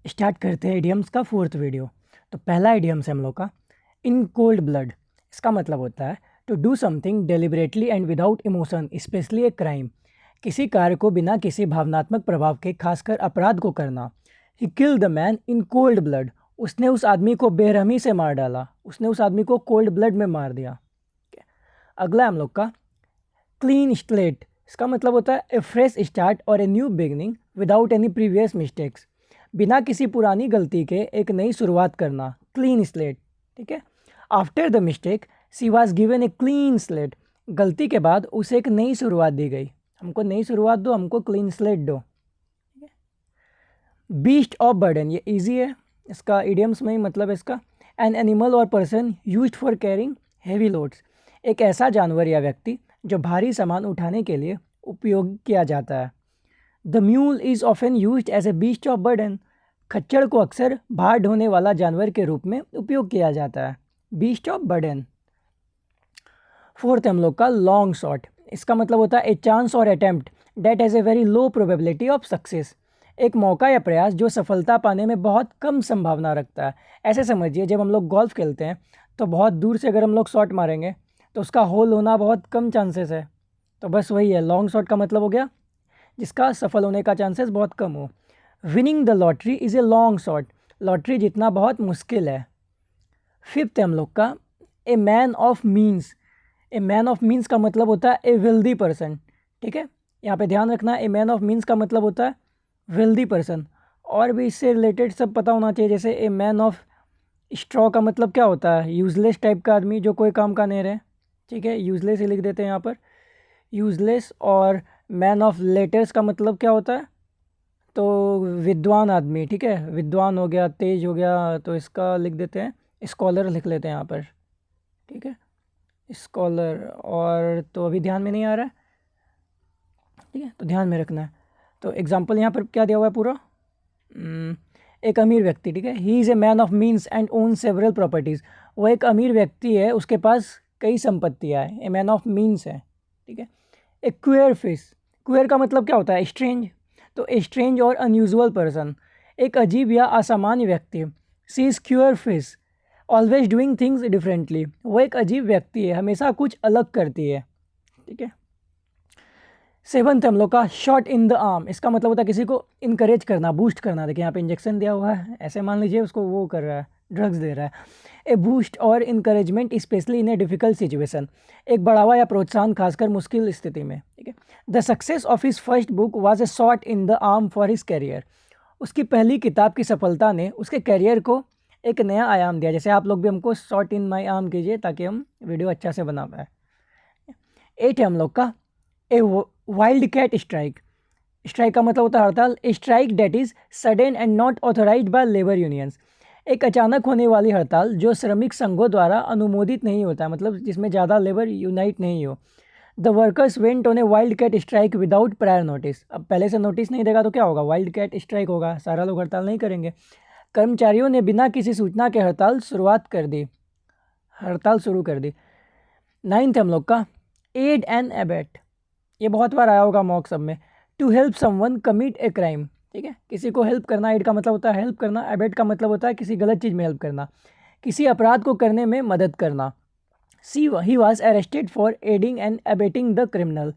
Start करते हैं idioms का फोर्थ वीडियो। तो पहला इडियम्स है हम लोग का इन कोल्ड ब्लड। इसका मतलब होता है to do something deliberately and without emotion, especially a crime. किसी कार्य को बिना किसी भावनात्मक प्रभाव के, खासकर अपराध को करना। He kill the man in cold blood. उसने उस आदमी को बेरहमी से मार डाला, उसने उस आदमी को कोल्ड ब्लड में मार दिया। अगला हम लोग का क्लीन स्लेट। इसका मतलब होता है ए फ्रेश स्टार्ट और a new beginning without any previous mistakes. बिना किसी पुरानी गलती के एक नई शुरुआत करना, क्लीन स्लेट। ठीक है। After the mistake she was given a clean slate. गलती के बाद उसे एक नई शुरुआत दी गई। हमको नई शुरुआत दो, हमको क्लीन स्लेट दो। बीस्ट ऑफ बर्डन, ये इजी है, इसका इडियम्स में ही मतलब इसका एन एनिमल और person used for carrying heavy loads. एक ऐसा जानवर या व्यक्ति जो भारी सामान उठाने के लिए उपयोग किया जाता है। The mule is often used as a beast of burden. खच्चर को अक्सर भार ढोने वाला जानवर के रूप में उपयोग किया जाता है, बीस्ट ऑफ बर्डन। फोर्थ हम लोग का लॉन्ग शॉट। इसका मतलब होता है ए चांस और attempt that has a very low probability of success. एक मौका या प्रयास जो सफलता पाने में बहुत कम संभावना रखता है। ऐसे समझिए, जब हम लोग गोल्फ खेलते हैं तो बहुत दूर से अगर हम लोग शॉट मारेंगे तो उसका होल होना बहुत कम चांसेस है। तो बस वही है, लॉन्ग शॉट का मतलब हो गया जिसका सफल होने का चांसेस बहुत कम हो। Winning the lottery is a long shot. Lottery जीतना बहुत मुश्किल है। फिफ्थ है हम लोग का a man of means. A man of means का मतलब होता है ए वेल्दी पर्सन। ठीक है, यहाँ पे ध्यान रखना, ए मैन ऑफ मीन्स का मतलब होता है वेल्दी पर्सन। और भी इससे रिलेटेड सब पता होना चाहिए, जैसे ए मैन ऑफ स्ट्रॉ का मतलब क्या होता है, यूजलेस टाइप का आदमी जो कोई काम का नहीं रहे। ठीक है, यूजलेस ही लिख देते हैं यहाँ पर, यूजलेस। और मैन ऑफ लेटर्स का मतलब क्या होता है, तो विद्वान आदमी। ठीक है, विद्वान हो गया, तेज हो गया, तो इसका लिख देते हैं स्कॉलर, लिख लेते हैं यहाँ पर। ठीक है, स्कॉलर। और तो अभी ध्यान में नहीं आ रहा है, ठीक है, तो ध्यान में रखना है। तो एग्जांपल यहाँ पर क्या दिया हुआ है पूरा, एक अमीर व्यक्ति। ठीक है, he is a man of means and own several properties. वो एक अमीर व्यक्ति है, उसके पास कई संपत्तियाँ हैं, ए मैन ऑफ मीन्स है। ठीक है। ए क्वेयर फिश। क्वेयर का मतलब क्या होता है, स्ट्रेंज। तो स्ट्रेंज और अनयूजुअल पर्सन, एक अजीब या असामान्य व्यक्ति। She is queer fish always doing things differently. वो एक अजीब व्यक्ति है, हमेशा कुछ अलग करती है। ठीक है। सेवंथ हम लोग का शॉट इन द आर्म। इसका मतलब होता है किसी को इनकरेज करना, बूस्ट करना। देखिए यहाँ पे इंजेक्शन दिया हुआ है, ऐसे मान लीजिए उसको वो कर रहा है, ड्रग्स दे रहा है। ए बूस्ट और encouragement specially in A difficult situation. एक बढ़ावा या प्रोत्साहन खासकर मुश्किल स्थिति में। ठीक है। The success of his first book was a shot in the arm for his career. उसकी पहली किताब की सफलता ने उसके कैरियर को एक नया आयाम दिया। जैसे आप लोग भी हमको शॉट इन माई आर्म कीजिए ताकि हम वीडियो अच्छा से बना पाए। 8 है हम लोग का a wild cat strike. Strike का मतलब होता है हड़ताल। Strike that is sudden and not authorised by labour unions. एक अचानक होने वाली हड़ताल जो श्रमिक संघों द्वारा अनुमोदित नहीं होता है, मतलब जिसमें ज़्यादा लेबर यूनाइट नहीं हो। The workers went on a wild cat strike without prior notice. अब पहले से नोटिस नहीं देगा तो क्या होगा, वाइल्ड कैट स्ट्राइक होगा, सारा लोग हड़ताल नहीं करेंगे। कर्मचारियों ने बिना किसी सूचना के हड़ताल शुरू कर दी। 9th हम लोग का एड एंड एबेट। ये बहुत बार आया होगा मॉक सब में। To help someone commit a crime. ठीक है, किसी को हेल्प करना, एड का मतलब होता है हेल्प करना, एबेट का मतलब होता है किसी गलत चीज़ में हेल्प करना, किसी अपराध को करने में मदद करना। He was arrested for aiding and abetting the criminal.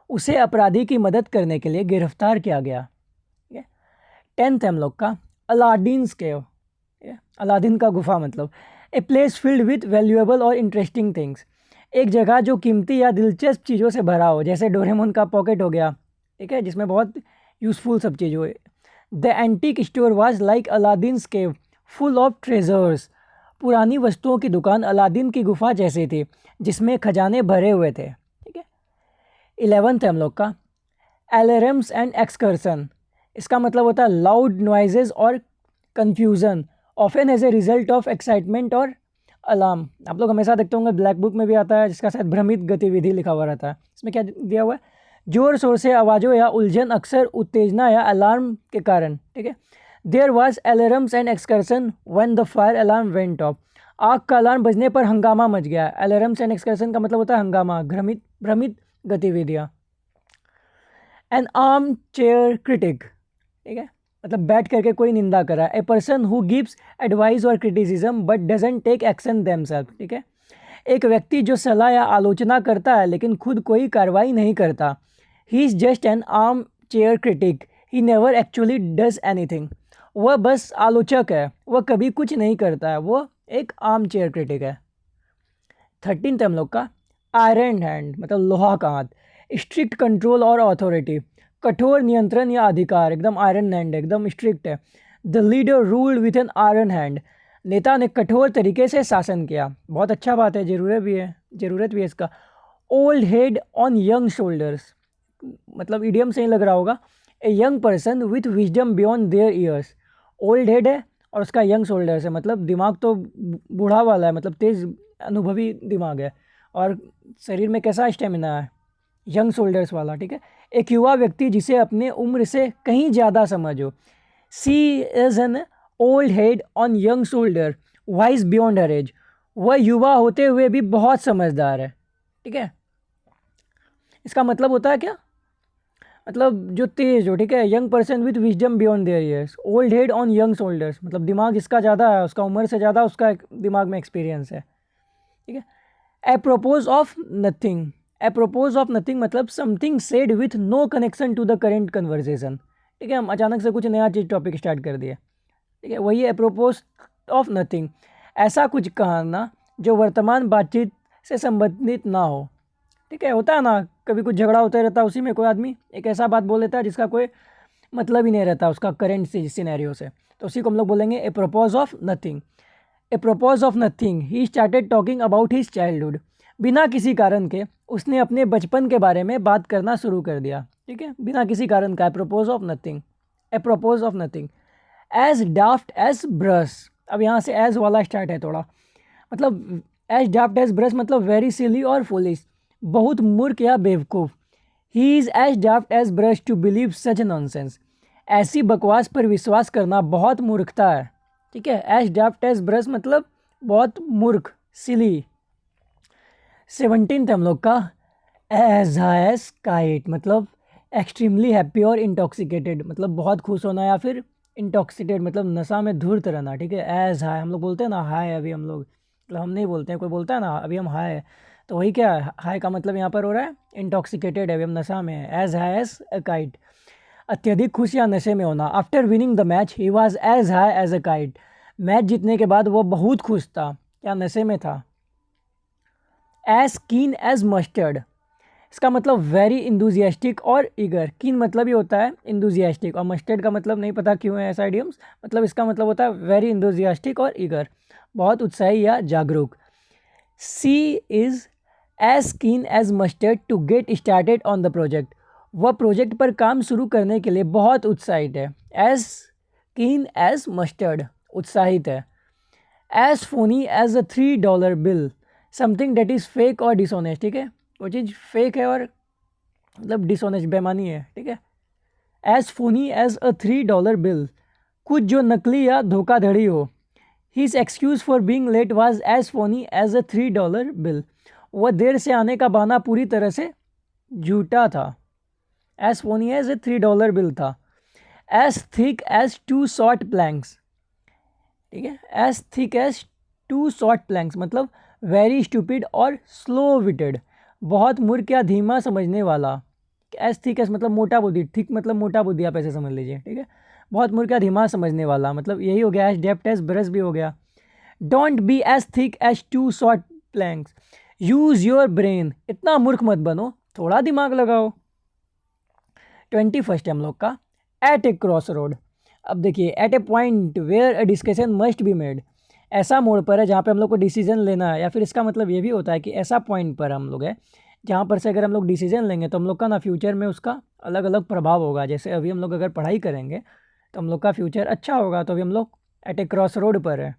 उसे अपराधी की मदद करने के लिए गिरफ्तार किया गया। ठीक है। 10th हम लोग का अलादीन्स केव। अलादीन का गुफा मतलब a place filled with valuable और इंटरेस्टिंग थिंग्स। एक जगह जो कीमती या दिलचस्प चीज़ों से भरा हो, जैसे डोरेमोन का पॉकेट हो गया। ठीक है, जिसमें बहुत यूज़फुल सब चीज़ हो। The antique store was like Aladdin's cave full of treasures. पुरानी वस्तुओं की दुकान अलादीन की गुफा जैसी थी जिसमें खजाने भरे हुए थे। ठीक है। 11th है हम लोग का अलार्म्स एंड एक्सकर्सन। इसका मतलब होता है लाउड नॉइजेज और confusion often as a result of excitement और अलार्म। आप लोग हमेशा देखते होंगे, ब्लैक बुक में भी आता है जिसका शायद भ्रमित गतिविधि लिखा हुआ रहता है। इसमें क्या दिया हुआ है, जोर शोर से आवाज़ों या उलझन अक्सर उत्तेजना या अलार्म के कारण। ठीक है। There was alarms and excursion when the fire alarm went off. आग का अलार्म बजने पर हंगामा मच गया। अलार्म्स एंड एक्सकर्सन का मतलब होता है हंगामा, भ्रमित गतिविधियाँ। An armchair critic. ठीक है, मतलब बैठ करके कोई निंदा करा। A person who gives advice और criticism but doesn't take action themselves, ठीक है। एक व्यक्ति जो सलाह या आलोचना करता है लेकिन खुद कोई कार्रवाई नहीं करता। He is just an armchair critic, he never actually does anything. वह बस आलोचक है, वह कभी कुछ नहीं करता है, वो एक आर्म चेयर क्रिटिक है। 13th हम लोग का आयरन हैंड, मतलब लोहा का हाथ। स्ट्रिक्ट कंट्रोल और अथॉरिटी, कठोर नियंत्रण या अधिकार, एकदम आयरन हैंड, एकदम स्ट्रिक्ट है। The leader ruled with an iron hand, नेता ने कठोर तरीके से शासन किया। बहुत अच्छा बात है, ज़रूरत भी है इसका। Old head on young shoulders, मतलब इडियम से ही लग रहा होगा। A young person with wisdom beyond their years, old head है और उसका यंग शोल्डर्स है, मतलब दिमाग तो बूढ़ा वाला है, मतलब तेज़ अनुभवी दिमाग है और शरीर में कैसा स्टेमिना है, यंग शोल्डर्स वाला, ठीक है। एक युवा व्यक्ति जिसे अपने उम्र से कहीं ज़्यादा समझ हो। She is an old head on young shoulders wise beyond her age, वह युवा होते हुए भी बहुत समझदार है, ठीक है। इसका मतलब होता है क्या, मतलब जो तेज हो, ठीक है। Young person with wisdom beyond their years, old head on young shoulders, मतलब दिमाग इसका ज़्यादा है, उसका उम्र से ज़्यादा उसका दिमाग में एक्सपीरियंस है, ठीक है। Apropos of nothing, apropos of nothing मतलब something said with no connection to the current conversation, ठीक है। हम अचानक से कुछ नया चीज़ टॉपिक स्टार्ट कर दिया, ठीक है, वही एप्रोपोज ऑफ नथिंग। ऐसा कुछ कहना जो वर्तमान बातचीत से संबंधित ना हो, ठीक है। होता है ना, कभी कुछ झगड़ा होता रहता है, उसी में कोई आदमी एक ऐसा बात बोल देता है जिसका कोई मतलब ही नहीं रहता उसका करेंट सिनेरियो से, तो उसी को हम लोग बोलेंगे apropos of nothing. Apropos of nothing he started talking about his childhood, बिना किसी कारण के उसने अपने बचपन के बारे में बात करना शुरू कर दिया, ठीक है, बिना किसी कारण का। Apropos of nothing, apropos of nothing. As daft as brush, अब यहाँ से एज वाला स्टार्ट है थोड़ा, मतलब एज डाफ्ट एज ब्रश मतलब वेरी सिली और फुलिश, बहुत मूर्ख या बेवकूफ़। He is as daft as brush to believe such nonsense, ऐसी बकवास पर विश्वास करना बहुत मूर्खता है, ठीक है। एज डाफ्ट एज ब्रश मतलब बहुत मूर्ख, सिली। 17th हम लोग का एज हाई एज काइट, मतलब एक्सट्रीमली हैप्पी और इंटॉक्सिकेटेड, मतलब बहुत खुश होना या फिर इंटॉक्सिकेटेड मतलब नशा में धूर्त रहना, ठीक है। एज हाई, हम लोग बोलते हैं ना हाई, अभी हम लोग, मतलब हम नहीं बोलते हैं, कोई बोलता है ना अभी हम हाई है, तो वही क्या है, हाई का मतलब यहाँ पर हो रहा है इंटॉक्सिकेटेड है, अभी हम नशा में है। As high as a kite, अत्यधिक खुश या नशे में होना। After winning the match he was as high as a kite, match जीतने के बाद वो बहुत खुश था या नशे में था। एज कीन एज मस्टर्ड, इसका मतलब वेरी इंथुजियास्टिक और ईगर। कीन मतलब ही होता है इंथुजियास्टिक और मस्टर्ड का मतलब नहीं पता क्यों है ऐसा इडियम्स, मतलब इसका मतलब होता है वेरी इंथुजियास्टिक और ईगर, बहुत उत्साही या जागरूक। She is as keen as mustard to get started on the project, वह प्रोजेक्ट पर काम शुरू करने के लिए बहुत उत्साहित है। एज कीन एज मस्टर्ड, उत्साहित है। As phoney as a $3 bill, something that is fake और डिसऑनेस्ट, ठीक है, वो चीज़ फेक है और मतलब डिसऑनेस्ट, बेमानी है, ठीक है। As phoney as a $3 bill, कुछ जो नकली या धोखाधड़ी हो। His excuse for being late was as phony as a $3 bill, वह देर से आने का बहाना पूरी तरह से झूठा था। As phony as a $3 bill था। As thick as 2 short planks, ठीक है। As thick as 2 short planks मतलब very stupid और slow witted, बहुत मूर्ख या धीमा समझने वाला। As thick as मतलब मोटा बुद्धि, थिक मतलब मोटा बुद्धि, आप ऐसे समझ लीजिए, ठीक है। बहुत मूर्ख या धीमा समझने वाला, मतलब यही हो गया। एज डेप्थ एज ब्रश भी हो गया। Don't be as thick as 2 short planks, use your brain, इतना मूर्ख मत बनो, थोड़ा दिमाग लगाओ। 21st हम लोग का एट ए क्रॉस रोड। अब देखिए, at a point where a discussion must be made, ऐसा मोड़ पर है जहाँ पे हम लोग को डिसीजन लेना है, या फिर इसका मतलब ये भी होता है कि ऐसा पॉइंट पर हम लोग है जहाँ पर से अगर हम लोग डिसीजन लेंगे तो हम लोग का ना फ्यूचर में उसका अलग अलग प्रभाव होगा। जैसे अभी हम लोग अगर पढ़ाई करेंगे तो हम लोग का फ्यूचर अच्छा होगा, तो अभी हम लोग एट ए क्रॉस रोड पर है,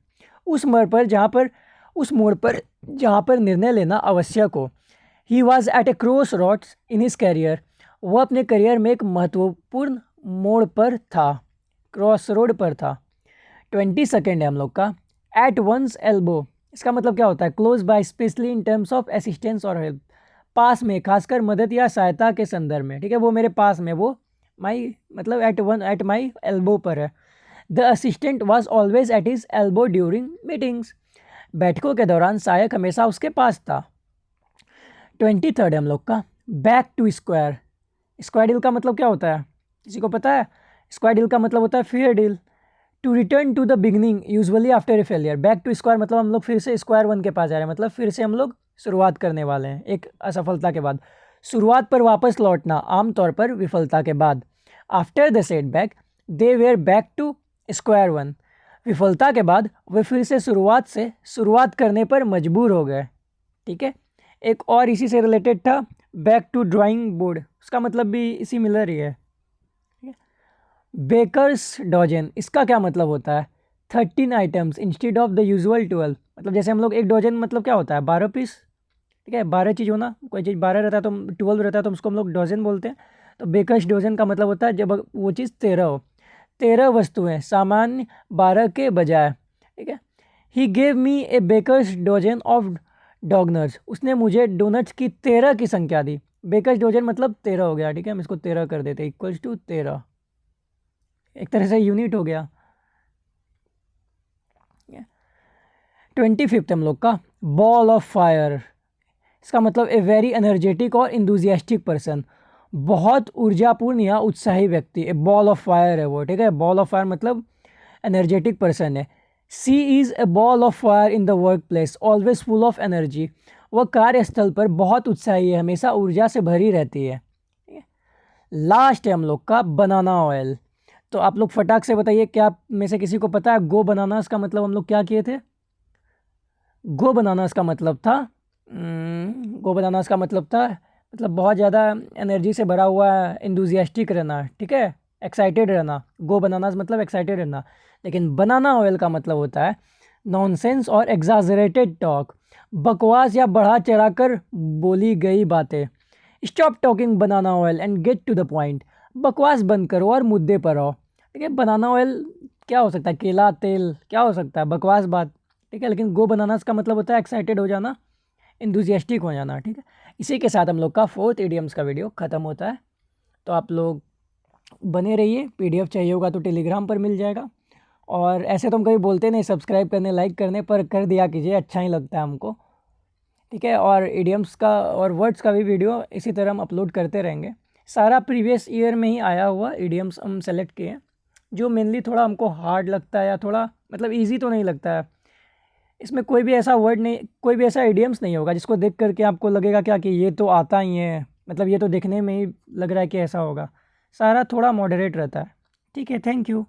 उस मोड़ पर जहाँ पर निर्णय लेना आवश्यक हो। He was at a crossroads in his career, वह अपने करियर में एक महत्वपूर्ण मोड़ पर था, क्रॉस रोड पर था। 22nd है हम लोग का एट वंस एल्बो, इसका मतलब क्या होता है, close by, specially in terms of assistance और हेल्प, पास में, खासकर मदद या सहायता के संदर्भ में, ठीक है। वो मेरे पास में, वो माई मतलब एट माई एल्बो पर है। The assistant was always at his elbow during meetings. बैठकों के दौरान सहायक हमेशा उसके पास था। 23rd हम लोग का back to square. Square deal का मतलब क्या होता है, किसी को पता है? स्क्वायर डील का मतलब होता है fair deal. To return to the beginning usually after a failure. Back to square मतलब हम लोग फिर से स्क्वायर वन के पास जा रहे हैं, मतलब फिर से हम लोग शुरुआत करने वाले हैं एक असफलता के बाद। शुरुआत पर वापस लौटना, आमतौर पर विफलता के बाद। After the setback they were back to square one. विफलता के बाद वे फिर से शुरुआत करने पर मजबूर हो गए। ठीक है, एक और इसी से रिलेटेड था, बैक टू ड्राइंग बोर्ड। उसका मतलब भी सिमिलर ही है। बेकर्स डोजन, इसका क्या मतलब होता है? 13 items instead of the usual 12। मतलब जैसे हम लोग एक डोजन मतलब क्या होता है? 12 पीस। ठीक है, 12 चीज़ होना, कोई चीज़ 12 रहता है तो 12 रहता है तो उसको हम लोग डोजन बोलते हैं। तो बेकर्स डोजन का मतलब होता है जब वो चीज़ 13 हो। 13 वस्तुएं सामान्य 12 के बजाय। ठीक है, he gave me a baker's dozen of donuts. उसने मुझे डोनट्स की 13 की संख्या दी। बेकर्स डोजन मतलब 13 हो गया। ठीक है, हम इसको 13 कर देते, इक्वल्स टू 13, एक तरह से यूनिट हो गया। 25th हम लोग का बॉल ऑफ फायर। इसका मतलब ए वेरी एनर्जेटिक और इंथुजियास्टिक पर्सन। बहुत ऊर्जापूर्ण या उत्साही व्यक्ति, ए बॉल ऑफ फायर है वो। ठीक है, बॉल ऑफ फायर मतलब एनर्जेटिक पर्सन है। She is a ball of fire in the workplace, always full of energy. वह कार्यस्थल पर बहुत उत्साही है, हमेशा ऊर्जा से भरी रहती है। लास्ट है हम लोग का बनाना ऑयल। तो आप लोग फटाक से बताइए, क्या आप में से किसी को पता है गो बनानास का मतलब हम लोग क्या किए थे? गो बनानास का मतलब था गो बनानास का मतलब था मतलब बहुत ज़्यादा एनर्जी से भरा हुआ, इंथुजियास्टिक रहना। ठीक है, एक्साइटेड रहना। गो बनानास मतलब एक्साइटेड रहना। लेकिन बनाना ऑयल का मतलब होता है नॉनसेंस और एग्जाजरेटेड टॉक, बकवास या बढ़ा चढ़ा कर बोली गई बातें। Stop talking banana oil and get to the point. बकवास बंद करो और मुद्दे पर आओ। ठीक है, बनाना ऑयल क्या हो सकता है? केला, तेल, क्या हो सकता है? बकवास बात। ठीक है, लेकिन गो बनानास का मतलब होता है एक्साइटेड हो जाना, इंथुजियास्टिक हो जाना। ठीक है, इसी के साथ हम लोग का 4th इडियम्स का वीडियो ख़त्म होता है। तो आप लोग बने रहिए। PDF चाहिए होगा तो टेलीग्राम पर मिल जाएगा। और ऐसे तो हम कभी बोलते नहीं सब्सक्राइब करने, लाइक करने, पर कर दिया कीजिए, अच्छा ही लगता है हमको। ठीक है, और इडियम्स का और वर्ड्स का भी वीडियो इसी तरह हम अपलोड करते रहेंगे। सारा प्रीवियस ईयर में ही आया हुआ इडियम्स हम सेलेक्ट किए हैं, जो मेनली थोड़ा हमको हार्ड लगता है या थोड़ा मतलब इजी तो नहीं लगता है। इसमें कोई भी ऐसा वर्ड नहीं, कोई भी ऐसा इडियम्स नहीं होगा जिसको देख करके आपको लगेगा क्या कि ये तो आता ही है, मतलब ये तो देखने में ही लग रहा है कि ऐसा होगा। सारा थोड़ा मॉडरेट रहता है। ठीक है, थैंक यू।